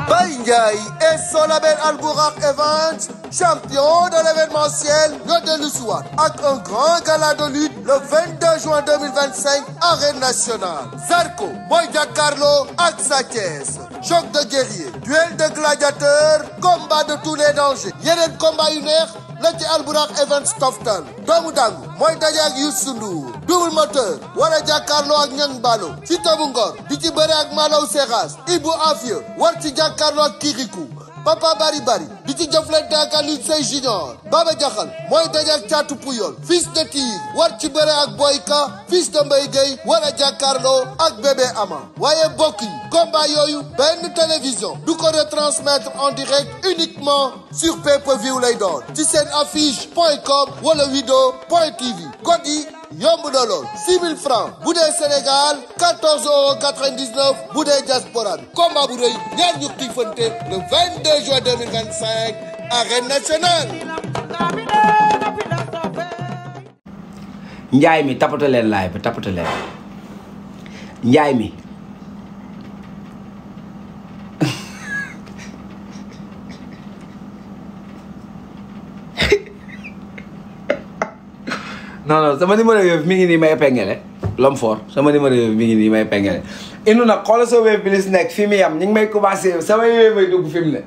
Baye Ndiaye et son label Albourakh Events, champion de l'événementiel, ñoo dellu si waat ak un grand gala de lutte le 22 juin 2025 arène nationale. Zarko mooy jàkkaarloo ak Sa Thiès, choc de guerrier, duel de gladiateurs, combat de tous les dangers. yeneen combat yu neex la ci Albourakh Events toftal. doomu dangu mooy daje ak Youssou Ndour, double moteur wala jàkkaarloo ak Niang Ballo. Siteu bu Ngor di ci bëre ak Malaw Seras. Ibou Afia war ci jàkkaarloo ak Kirikou. Papa Bari Bari di ci jëflante ak Alioune Seye Junior. Baba Jaxal mooy daje ak Thiatou Pouyol. Fils de Tigre war ci bëre ak Boyka. Fils de Mbaye Gueye wala jàkkaarloo ak Bébé Ama. waaye bokk yi combat yooyu benn télévision du ko retransmettre en direct uniquement sur pay-per-view lay doon ci seen affiche.com wala wido.tv. code yi yomb na lool 6 000 francs bu dee Sénégal 14,99 € bu dee diaspora bi. combat bu rëy ñaar ñu xiifante le 22 juin 2025 arène nationale. Njaay mi tapate leen laay bi tapate leen Njaay mi non sama numéro yooyu mi ngi nii may épinglé l'homme fort sama numéro yooyu mi ngi nii may épinglé inu nag xoolal sa web bi li si nekk fi mu yam ñu ngi may commencé sama yooyu may dugg fi mu ne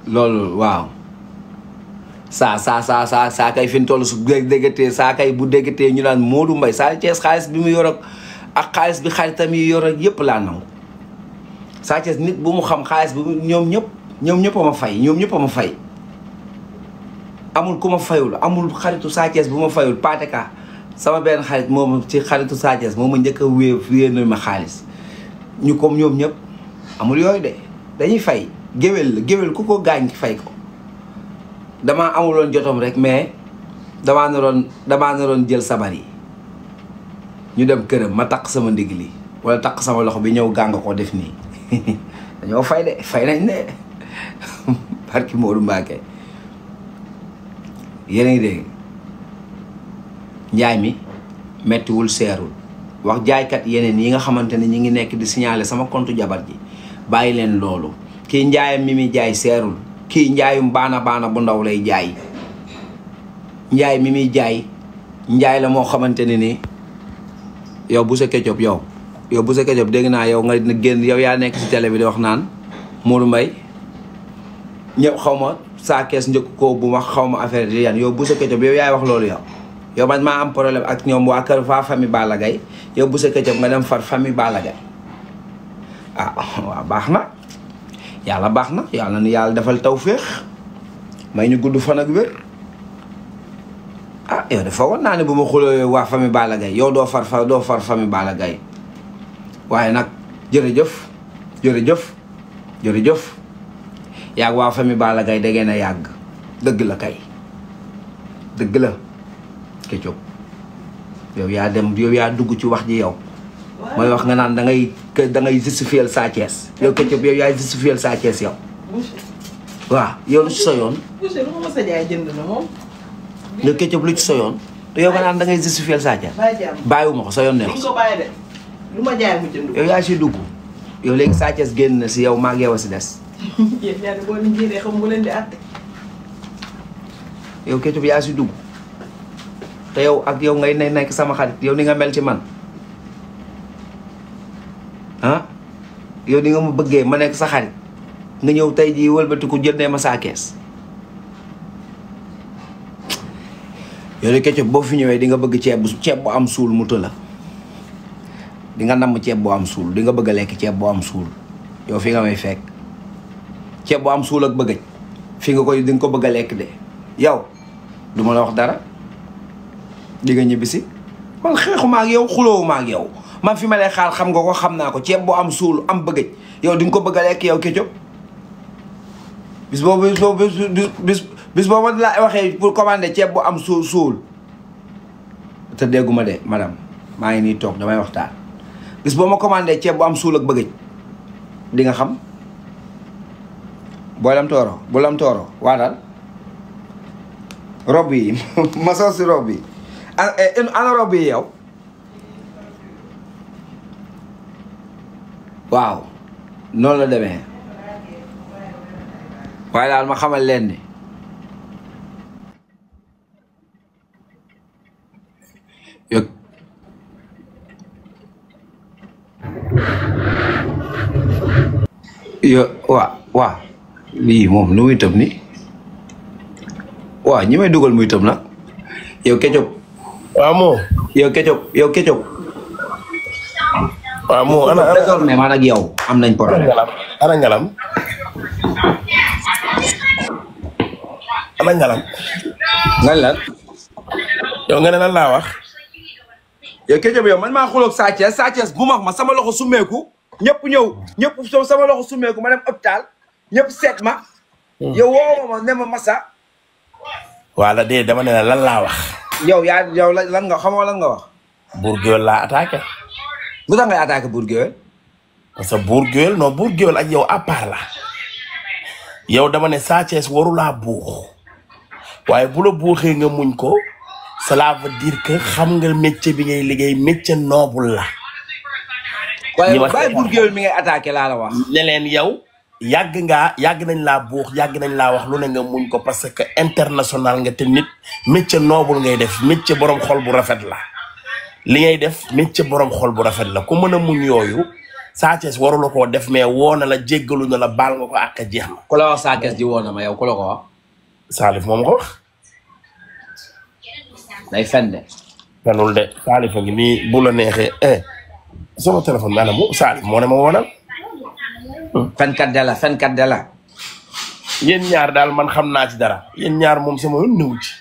loolu waaw saa kay fi mu toll su déggatee saa kay bu déggatee ñu naan Modou Mbaye Sa Thiès xaalis bi mu yor ak xaalis bi xaritam yi yor ak yëpp laa nangu. Sa Thiès nit bu mu xam xaalis bi ñoom ñëpp a ma fay ñoom ñëpp a ma fay amul ku ma fayul amul xaritu Sa Thiès bu ma fayul Pateka sama benn xarit moom ci xaritu Sa Thiès moom ma njëkk a wéer ma xaalis ñu comme ñoom ñëpp amul yooyu de dañuy fay géwél la géwél ku ko gaañ fay ko. damaa amuloon jotom rek mais damaa naroon jël sabar yi ñu dem këram ma takk sama ndigg li wala takk sama loxo bi ñëw gàng ko def nii dañoo fay de fay nañ ne barki Modou Mbacké yéen a ngi dégg njaay mi mettiwul seerul wax jaaykat yeneen yi nga xamante ne ñi ngi nekk di signaler sama compte jabar ji bàyyi leen loolu kii njaayam mi muy jaay seerul kii njaayum baana bu ndaw lay jaay njaay mi muy jaay njaay la moo xamante ne ni yow bu sa Ketchup yow bu sa Ketchup dégg naa yow nga génn yow yaa nekk ci télé bi di wax naan Modou Mbaye ñëpp xaw ma Sa Thiès njëkk ko bu ma xaw ma affaire di yan yow bu sa Ketchup yow yaay wax loolu yow man maa am problème ak ñoom waa kër fa famille Balla Gaye yow bu sa Ketchup nga dem far famille Balla Gaye ah waaw baax na yàlla baax na yàlla na yàlla defal tawféex may ñu gudd fan ak wér ah yow dafa woon naa ne bu ma xuloo waa famille Balla Gaye yow doo far famille Balla Gaye waaye nag jërëjëf yàgg waa famille Balla Gaye da ngeen a yàgg dëgg la kay dëgg la Ketchup yow yaa dugg ci wax ji yow mooy wax nga naan da ngay justifier Sa Thiès yow Ketchup yow yaay justifier Sa Thiès yow waaw yow lu ci sa yoon yow Ketchup lu ci sa yoon te yow nga naan da ngay justifier Sa Thiès bàyyiwuma ko sa yoon neex yow yaa si dugg yow léegi Sa Thiès génn na si yow maa ngi yow a si des yow Ketchup yaa si dugg te yow ak yow ngay nekk sama xarit yow ni nga mel ci man ah yow ni nga ma bëggee ma nekk sa xarit nga ñëw tey jii wëlbatiku jëndee ma Sa Thiès yow de Ketchup boo fi ñëwee di nga bëgg ceeb bu am suul mu tëla di nga namm ceeb bu am suul di nga bëgg a lekk ceeb bu am suul yow fi nga may fekk ceeb bu am suul ak bëggëj fi nga di nga ko bëgg a lekk de yow du ma la wax dara di nga ñibbisi man xeexuma ak yow xuloowuma ak yow man fi ma lay xaar xam nga ko xam naa ko ceeb bu am suul am bëggëj yow di nga ko bëgg a lekk yow Ketchup bis boobu la waxee pour commander ceeb bu am suul te dégguma de madame maa ngi nii toog damay waxtaan bis boo ma commandé ceeb bu am suul ak bëggëj di nga xam boo lam tooro waa daal rob yi ma soo si rob yi ana rob yi yow waaw noonu la demee waaye daal ma xamal leen ni waa lii moom nu muy tëb ni waaw ñi may dugal muy tëb nag yow Ketchup waaw moo yow Ketchup waaw moo désormais man ak yow am nañ problème ana ngalam nga lan yow nga ne lan laa wax yow Ketchup yow man maa xuloog Sa Thiès bu max ma sama loxo summeeku ñëpp ñëw sama loxo summeeku ma dem hôpital ñëpp seet ma yow woo ma ne ma massa wala dee dama ne la lan laa wax yow lan nga xamoo lan nga wax Bour Gueweul laa attaqué lu tax ngay attaqué Bour Gueweul parce que Bour Gueweul non Bour Gueweul ak yow à part la yow dama ne Sa Thiès warulaa buux waaye bu la buuxee nga muñ ko cela veut dire que xam nga métier bi ngay liggéey métier noble la waaye bàyyi Bour Gueweul mi ngay attaqué laa la wax ne leen yow yàgg nañ laa buux yàgg nañ laa wax lu ne nga muñ ko parce que international nga te nit métier noble ngay def métier borom xol bu rafet la li ngay def métier borom xol bu rafet la ku mën a muñ yooyu Sa Thiès warula koo def mais woo na la jéggalu na la baal nga ko ak jeex na. ku la wax Sa Thiès ji woo na ma yow ku la ko wax. Salif moom ko wax. day fen de. fenul de Salif a ngi nii bu la neexee sama téléphone bi maanaam Salif moo ne ma woonal. fenkat de la. yéen ñaar daal man xam naa ci dara yéen ñaar moom sama yoon nëw ci.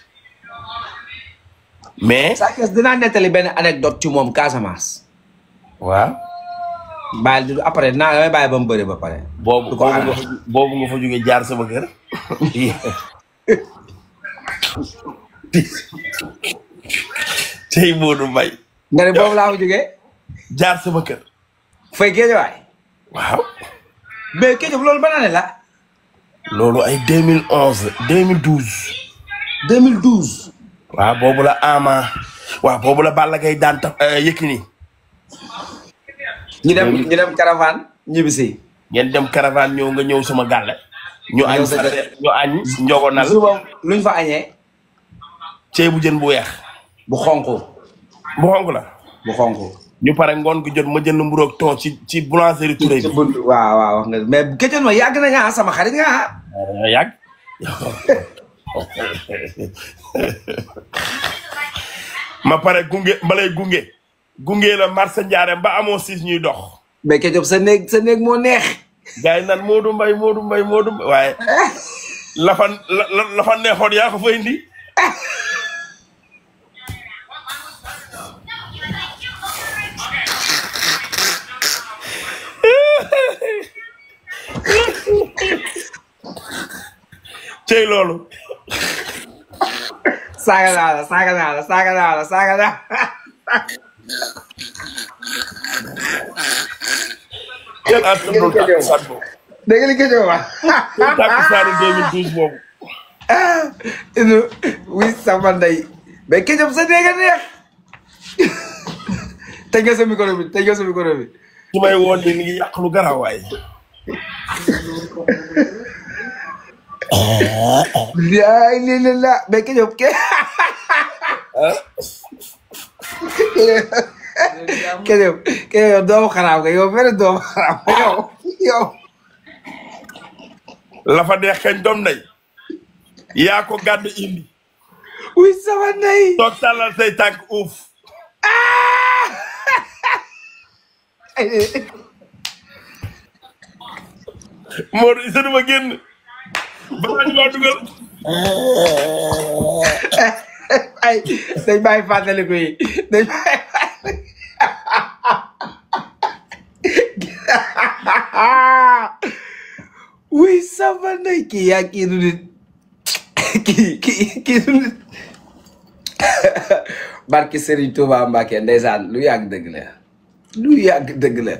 mais. Sa Thiès dinaa nettali benn anecdote ci moom Casamance. waaw. bàyyi du après naa damay bàyyi ba mu bëri ba pare. boobu nga fa jógee jaar sama kër. tey Modou Mbaye. nga ne boobu laa fa jógee. jaar sama kër. fay Géejawaay. waaw. mais Ketchup loolu ban année la. loolu ay 2011 2012. 2012. waaw boobu la Ama waaw boobu la Balla Gaye daan tax Yékini. ñu dem caravane ñibbisi. ngeen dem caravane ñëw nga ñëw sama gàlle. ñu añ njogonal. suba luñ fa añee. ceebu jën bu weex. bu xonk. bu xonk la. bu xonk. ñu pare ngoon gi jot ma jënd mburu ak ton ci boulangerie Touré bi. waaw wax nga mais Ketchup ma yàgg na nga sama xarit nga yàgg. ma pare gunge la marché Ndiarème ba amoo siis ñuy dox. mais Ketchup sa néeg moo neex. gars yi naan Modou Mbaye waaye la fa neexoon yaa ko fa indi. cey loolu. saaga naa la. kenn àttandoo takkusaan boobu. dégg nga li Ketchup wax. takkusaanu 2012 boobu. oui sama ndey mais Ketchup sa dégg neex. tëj nga sa micro bi. su may woon ni ngi yàq lu garaaw waay. yaay lii la mais Ketchup Ketchup doomu xaraam nga yow benn doomu xaraam nga yow. la fa neex kañ doom ndey. yaa ko gàddu indi. oui sama ndey. toog tàllal say tànk uuf. Modou isa duma génn. balaa ñu maa dugal. ay dañ bàyyi fàttaliku yi dañ bàyyi oui sama ndey kii du nit kii du nit barki Serigne Touba Mbacke ndeysaan lu yàgg dëgg la